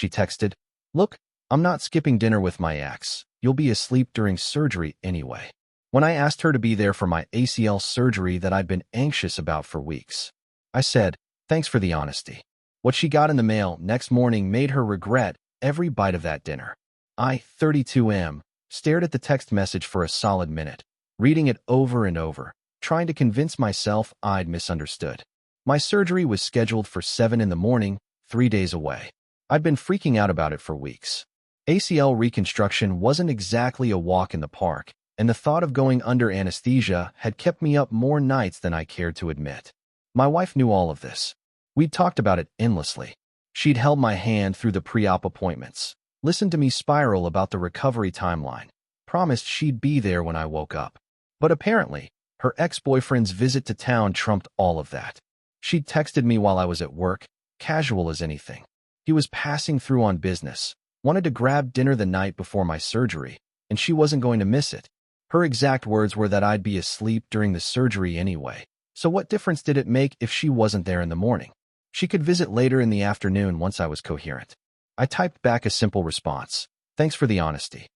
She texted, "Look, I'm not skipping dinner with my ex. You'll be asleep during surgery anyway." When I asked her to be there for my ACL surgery that I'd been anxious about for weeks, I said, "Thanks for the honesty." What she got in the mail next morning made her regret every bite of that dinner. I, 32M, stared at the text message for a solid minute, reading it over and over, trying to convince myself I'd misunderstood. My surgery was scheduled for 7 in the morning, 3 days away. I'd been freaking out about it for weeks. ACL reconstruction wasn't exactly a walk in the park, and the thought of going under anesthesia had kept me up more nights than I cared to admit. My wife knew all of this. We'd talked about it endlessly. She'd held my hand through the pre-op appointments, listened to me spiral about the recovery timeline, promised she'd be there when I woke up. But apparently, her ex-boyfriend's visit to town trumped all of that. She'd texted me while I was at work, casual as anything. He was passing through on business, wanted to grab dinner the night before my surgery, and she wasn't going to miss it. Her exact words were that I'd be asleep during the surgery anyway, so what difference did it make if she wasn't there in the morning? She could visit later in the afternoon once I was coherent. I typed back a simple response, "Thanks for the honesty."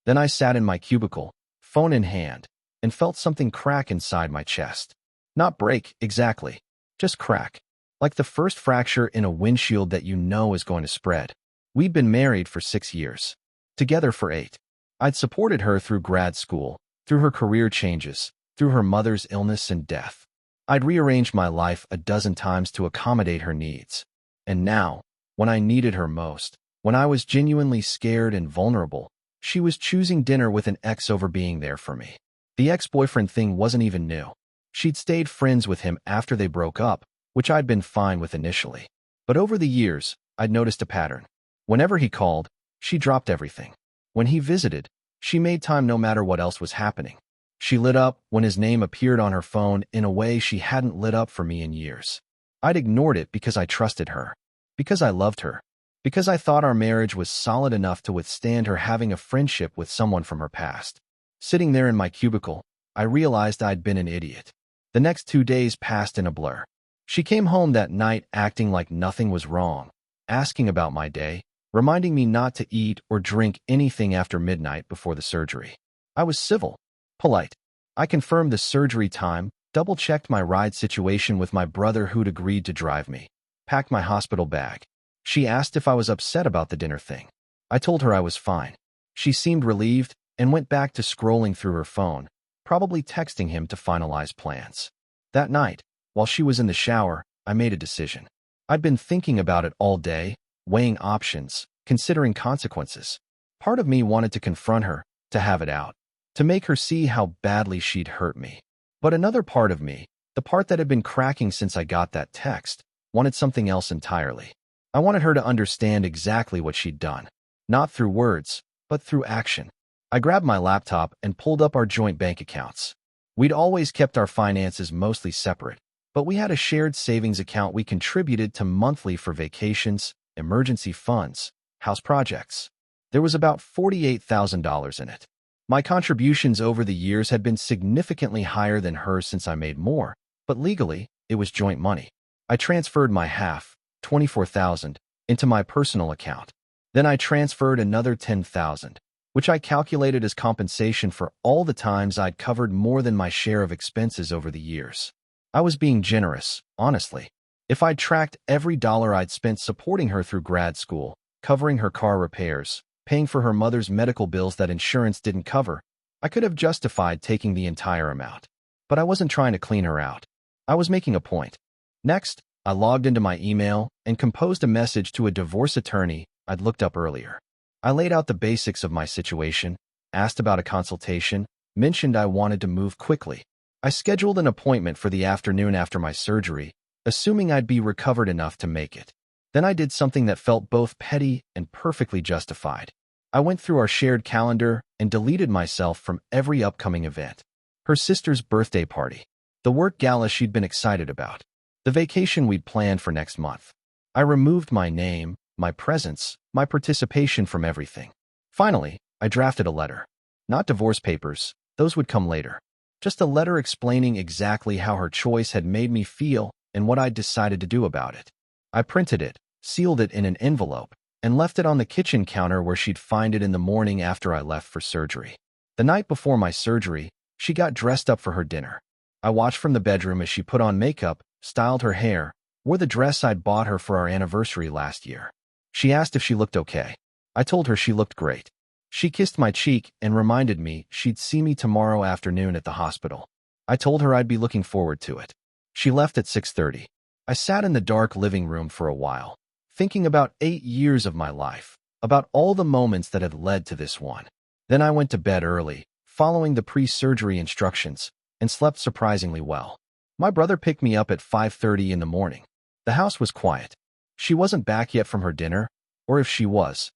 Then I sat in my cubicle, phone in hand, and felt something crack inside my chest. Not break, exactly, just crack. Like the first fracture in a windshield that you know is going to spread. We'd been married for 6 years. Together for 8. I'd supported her through grad school, through her career changes, through her mother's illness and death. I'd rearranged my life a dozen times to accommodate her needs. And now, when I needed her most, when I was genuinely scared and vulnerable, she was choosing dinner with an ex over being there for me. The ex-boyfriend thing wasn't even new. She'd stayed friends with him after they broke up, which I'd been fine with initially. But over the years, I'd noticed a pattern. Whenever he called, she dropped everything. When he visited, she made time no matter what else was happening. She lit up when his name appeared on her phone in a way she hadn't lit up for me in years. I'd ignored it because I trusted her, because I loved her, because I thought our marriage was solid enough to withstand her having a friendship with someone from her past. Sitting there in my cubicle, I realized I'd been an idiot. The next 2 days passed in a blur. She came home that night acting like nothing was wrong, asking about my day, reminding me not to eat or drink anything after midnight before the surgery. I was civil, polite. I confirmed the surgery time, double-checked my ride situation with my brother who'd agreed to drive me, packed my hospital bag. She asked if I was upset about the dinner thing. I told her I was fine. She seemed relieved and went back to scrolling through her phone, probably texting him to finalize plans. That night, while she was in the shower, I made a decision. I'd been thinking about it all day, weighing options, considering consequences. Part of me wanted to confront her, to have it out, to make her see how badly she'd hurt me. But another part of me, the part that had been cracking since I got that text, wanted something else entirely. I wanted her to understand exactly what she'd done, not through words, but through action. I grabbed my laptop and pulled up our joint bank accounts. We'd always kept our finances mostly separate, but we had a shared savings account we contributed to monthly for vacations, emergency funds, house projects. There was about $48,000 in it. My contributions over the years had been significantly higher than hers since I made more, but legally, it was joint money. I transferred my half, $24,000, into my personal account. Then I transferred another $10,000, which I calculated as compensation for all the times I'd covered more than my share of expenses over the years. I was being generous, honestly. If I'd tracked every dollar I'd spent supporting her through grad school, covering her car repairs, paying for her mother's medical bills that insurance didn't cover, I could have justified taking the entire amount. But I wasn't trying to clean her out. I was making a point. Next, I logged into my email and composed a message to a divorce attorney I'd looked up earlier. I laid out the basics of my situation, asked about a consultation, mentioned I wanted to move quickly. I scheduled an appointment for the afternoon after my surgery, assuming I'd be recovered enough to make it. Then I did something that felt both petty and perfectly justified. I went through our shared calendar and deleted myself from every upcoming event. Her sister's birthday party, the work gala she'd been excited about, the vacation we'd planned for next month. I removed my name, my presence, my participation from everything. Finally, I drafted a letter. Not divorce papers, those would come later. Just a letter explaining exactly how her choice had made me feel and what I'd decided to do about it. I printed it, sealed it in an envelope, and left it on the kitchen counter where she'd find it in the morning after I left for surgery. The night before my surgery, she got dressed up for her dinner. I watched from the bedroom as she put on makeup, styled her hair, wore the dress I'd bought her for our anniversary last year. She asked if she looked okay. I told her she looked great. She kissed my cheek and reminded me she'd see me tomorrow afternoon at the hospital. I told her I'd be looking forward to it. She left at 6:30. I sat in the dark living room for a while, thinking about 8 years of my life, about all the moments that had led to this one. Then I went to bed early, following the pre-surgery instructions, and slept surprisingly well. My brother picked me up at 5:30 in the morning. The house was quiet. She wasn't back yet from her dinner, or if she was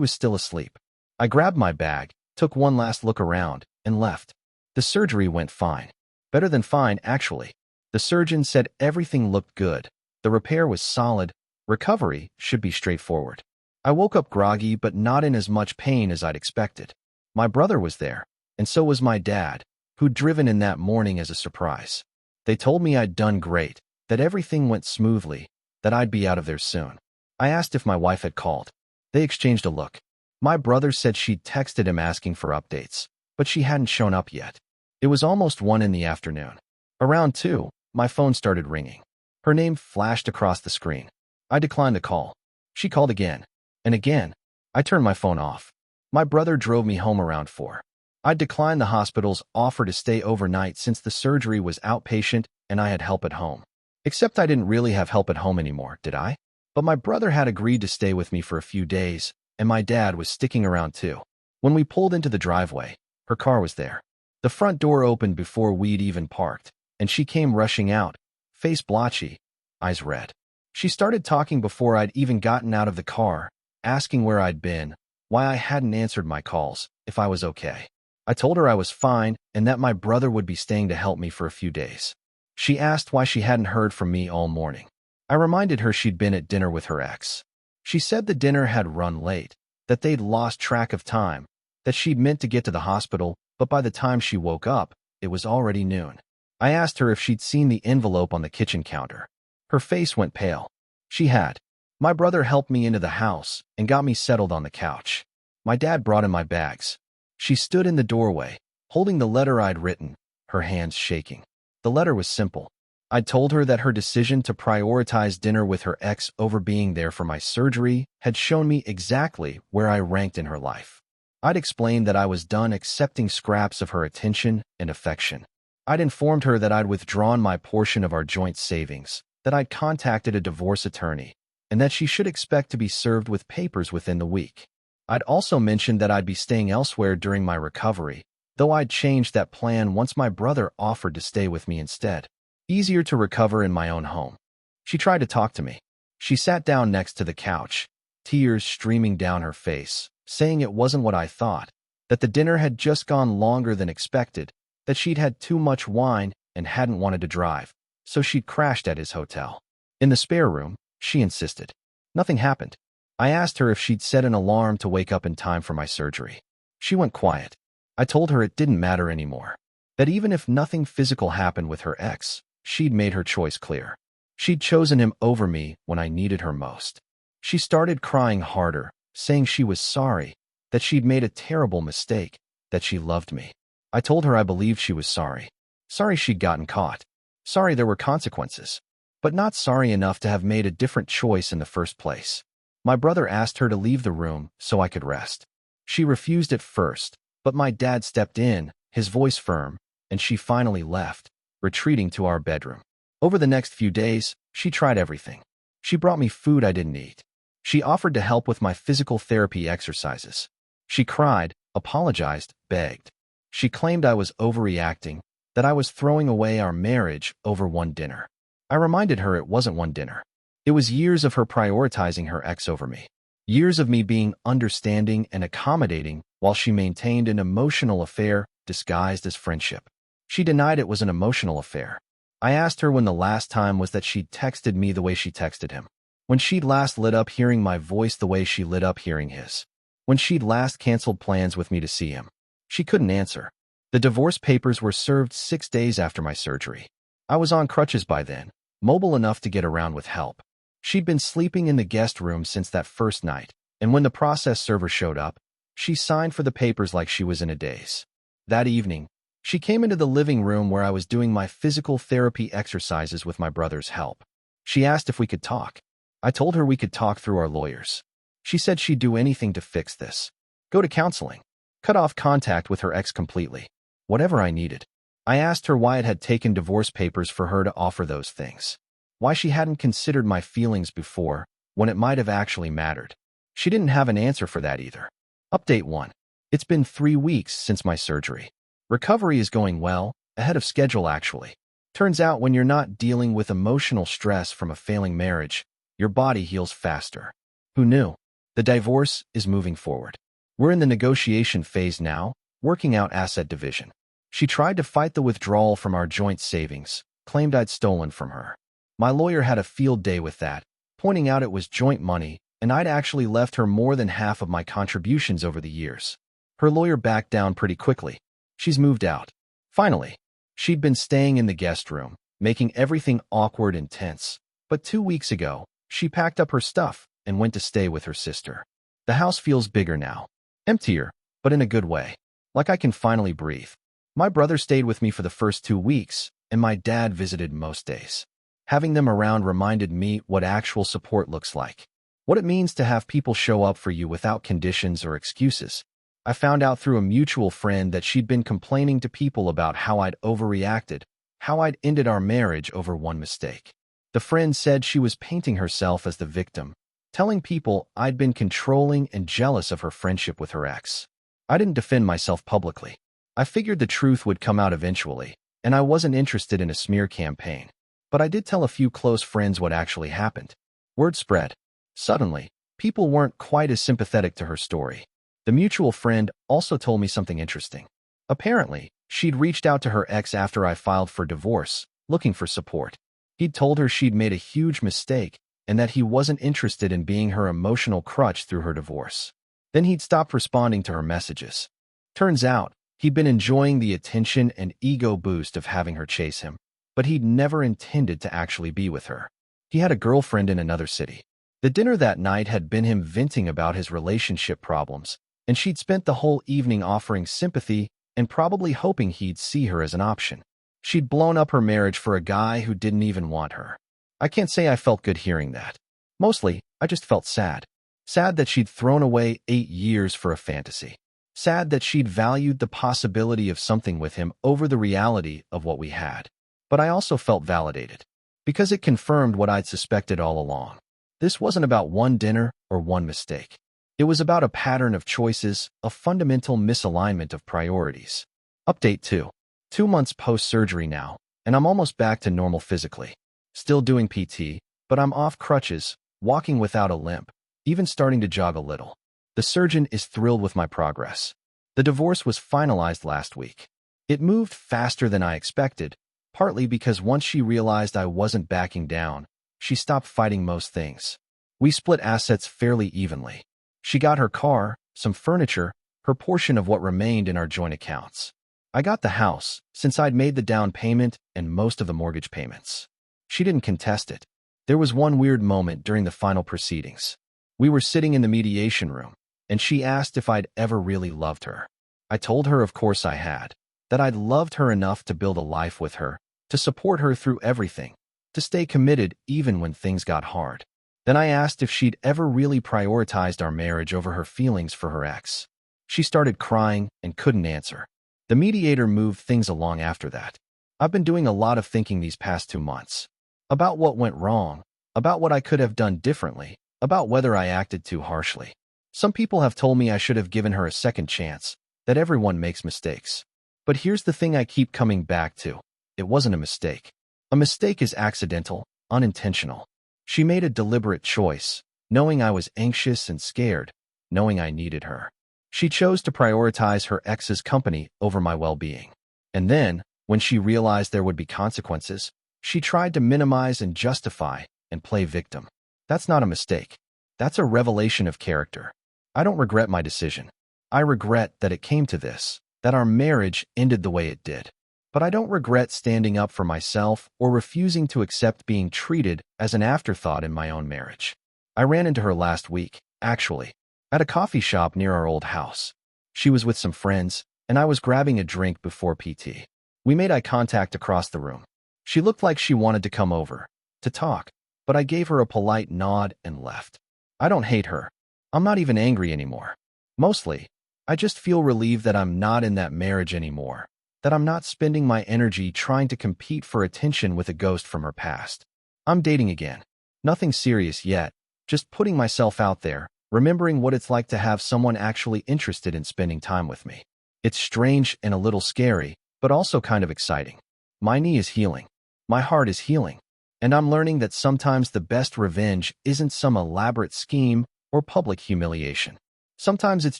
still asleep. I grabbed my bag, took one last look around, and left. The surgery went fine. Better than fine, actually. The surgeon said everything looked good. The repair was solid. Recovery should be straightforward. I woke up groggy but not in as much pain as I'd expected. My brother was there, and so was my dad, who'd driven in that morning as a surprise. They told me I'd done great, that everything went smoothly, that I'd be out of there soon. I asked if my wife had called. They exchanged a look. My brother said she'd texted him asking for updates, but she hadn't shown up yet. It was almost 1 in the afternoon. Around 2, my phone started ringing. Her name flashed across the screen. I declined the call. She called again, and again. I turned my phone off. My brother drove me home around 4. I declined the hospital's offer to stay overnight since the surgery was outpatient and I had help at home. Except I didn't really have help at home anymore, did I? But my brother had agreed to stay with me for a few days, and my dad was sticking around too. When we pulled into the driveway, her car was there. The front door opened before we'd even parked, and she came rushing out, face blotchy, eyes red. She started talking before I'd even gotten out of the car, asking where I'd been, why I hadn't answered my calls, if I was okay. I told her I was fine and that my brother would be staying to help me for a few days. She asked why she hadn't heard from me all morning. I reminded her she'd been at dinner with her ex. She said the dinner had run late, that they'd lost track of time, that she'd meant to get to the hospital, but by the time she woke up, it was already noon. I asked her if she'd seen the envelope on the kitchen counter. Her face went pale. She had. My brother helped me into the house and got me settled on the couch. My dad brought in my bags. She stood in the doorway, holding the letter I'd written, her hands shaking. The letter was simple. I'd told her that her decision to prioritize dinner with her ex over being there for my surgery had shown me exactly where I ranked in her life. I'd explained that I was done accepting scraps of her attention and affection. I'd informed her that I'd withdrawn my portion of our joint savings, that I'd contacted a divorce attorney, and that she should expect to be served with papers within the week. I'd also mentioned that I'd be staying elsewhere during my recovery, though I'd changed that plan once my brother offered to stay with me instead. Easier to recover in my own home. She tried to talk to me. She sat down next to the couch, tears streaming down her face, saying it wasn't what I thought, that the dinner had just gone longer than expected, that she'd had too much wine and hadn't wanted to drive, so she'd crashed at his hotel. In the spare room, she insisted. Nothing happened. I asked her if she'd set an alarm to wake up in time for my surgery. She went quiet. I told her it didn't matter anymore, that even if nothing physical happened with her ex, she'd made her choice clear. She'd chosen him over me when I needed her most. She started crying harder, saying she was sorry, that she'd made a terrible mistake, that she loved me. I told her I believed she was sorry. Sorry she'd gotten caught. Sorry there were consequences. But not sorry enough to have made a different choice in the first place. My brother asked her to leave the room so I could rest. She refused at first, but my dad stepped in, his voice firm, and she finally left, retreating to our bedroom. Over the next few days, she tried everything. She brought me food I didn't eat. She offered to help with my physical therapy exercises. She cried, apologized, begged. She claimed I was overreacting, that I was throwing away our marriage over one dinner. I reminded her it wasn't one dinner. It was years of her prioritizing her ex over me. Years of me being understanding and accommodating while she maintained an emotional affair disguised as friendship. She denied it was an emotional affair. I asked her when the last time was that she'd texted me the way she texted him. When she'd last lit up hearing my voice the way she lit up hearing his. When she'd last canceled plans with me to see him. She couldn't answer. The divorce papers were served 6 days after my surgery. I was on crutches by then, mobile enough to get around with help. She'd been sleeping in the guest room since that first night, And when the process server showed up, she signed for the papers like she was in a daze. That evening, she came into the living room where I was doing my physical therapy exercises with my brother's help. She asked if we could talk. I told her we could talk through our lawyers. She said she'd do anything to fix this. Go to counseling. Cut off contact with her ex completely. Whatever I needed. I asked her why it had taken divorce papers for her to offer those things. Why she hadn't considered my feelings before, when it might have actually mattered. She didn't have an answer for that either. Update 1. It's been 3 weeks since my surgery. Recovery is going well, ahead of schedule actually. Turns out when you're not dealing with emotional stress from a failing marriage, your body heals faster. Who knew? The divorce is moving forward. We're in the negotiation phase now, working out asset division. She tried to fight the withdrawal from our joint savings, claimed I'd stolen from her. My lawyer had a field day with that, pointing out it was joint money, and I'd actually left her more than half of my contributions over the years. Her lawyer backed down pretty quickly. She's moved out. Finally, she'd been staying in the guest room, making everything awkward and tense. But 2 weeks ago, she packed up her stuff and went to stay with her sister. The house feels bigger now. Emptier, but in a good way. Like I can finally breathe. My brother stayed with me for the first 2 weeks, and my dad visited most days. Having them around reminded me what actual support looks like. What it means to have people show up for you without conditions or excuses. I found out through a mutual friend that she'd been complaining to people about how I'd overreacted, how I'd ended our marriage over one mistake. The friend said she was painting herself as the victim, telling people I'd been controlling and jealous of her friendship with her ex. I didn't defend myself publicly. I figured the truth would come out eventually, and I wasn't interested in a smear campaign. But I did tell a few close friends what actually happened. Word spread. Suddenly, people weren't quite as sympathetic to her story. The mutual friend also told me something interesting. Apparently, she'd reached out to her ex after I filed for divorce, looking for support. He'd told her she'd made a huge mistake and that he wasn't interested in being her emotional crutch through her divorce. Then he'd stopped responding to her messages. Turns out, he'd been enjoying the attention and ego boost of having her chase him, but he'd never intended to actually be with her. He had a girlfriend in another city. The dinner that night had been him venting about his relationship problems, and she'd spent the whole evening offering sympathy and probably hoping he'd see her as an option. She'd blown up her marriage for a guy who didn't even want her. I can't say I felt good hearing that. Mostly, I just felt sad. Sad that she'd thrown away 8 years for a fantasy. Sad that she'd valued the possibility of something with him over the reality of what we had. But I also felt validated, because it confirmed what I'd suspected all along. This wasn't about one dinner or one mistake. It was about a pattern of choices, a fundamental misalignment of priorities. Update 2. 2 months post-surgery now, and I'm almost back to normal physically. Still doing PT, but I'm off crutches, walking without a limp, even starting to jog a little. The surgeon is thrilled with my progress. The divorce was finalized last week. It moved faster than I expected, partly because once she realized I wasn't backing down, she stopped fighting most things. We split assets fairly evenly. She got her car, some furniture, her portion of what remained in our joint accounts. I got the house, since I'd made the down payment and most of the mortgage payments. She didn't contest it. There was one weird moment during the final proceedings. We were sitting in the mediation room, and she asked if I'd ever really loved her. I told her of course I had, that I'd loved her enough to build a life with her, to support her through everything, to stay committed even when things got hard. Then I asked if she'd ever really prioritized our marriage over her feelings for her ex. She started crying and couldn't answer. The mediator moved things along after that. I've been doing a lot of thinking these past 2 months. About what went wrong, about what I could have done differently, about whether I acted too harshly. Some people have told me I should have given her a second chance, that everyone makes mistakes. But here's the thing I keep coming back to. It wasn't a mistake. A mistake is accidental, unintentional. She made a deliberate choice, knowing I was anxious and scared, knowing I needed her. She chose to prioritize her ex's company over my well-being. And then, when she realized there would be consequences, she tried to minimize and justify and play victim. That's not a mistake. That's a revelation of character. I don't regret my decision. I regret that it came to this, that our marriage ended the way it did. But I don't regret standing up for myself or refusing to accept being treated as an afterthought in my own marriage. I ran into her last week, actually. At a coffee shop near our old house. She was with some friends, and I was grabbing a drink before PT. We made eye contact across the room. She looked like she wanted to come over to talk, but I gave her a polite nod and left. I don't hate her. I'm not even angry anymore. Mostly, I just feel relieved that I'm not in that marriage anymore, that I'm not spending my energy trying to compete for attention with a ghost from her past. I'm dating again. Nothing serious yet, just putting myself out there, remembering what it's like to have someone actually interested in spending time with me. It's strange and a little scary, but also kind of exciting. My knee is healing. My heart is healing. And I'm learning that sometimes the best revenge isn't some elaborate scheme or public humiliation. Sometimes it's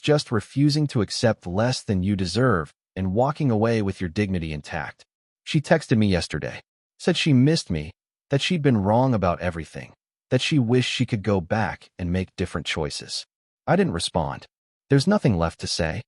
just refusing to accept less than you deserve and walking away with your dignity intact. She texted me yesterday, said she missed me, that she'd been wrong about everything, that she wished she could go back and make different choices. I didn't respond. There's nothing left to say.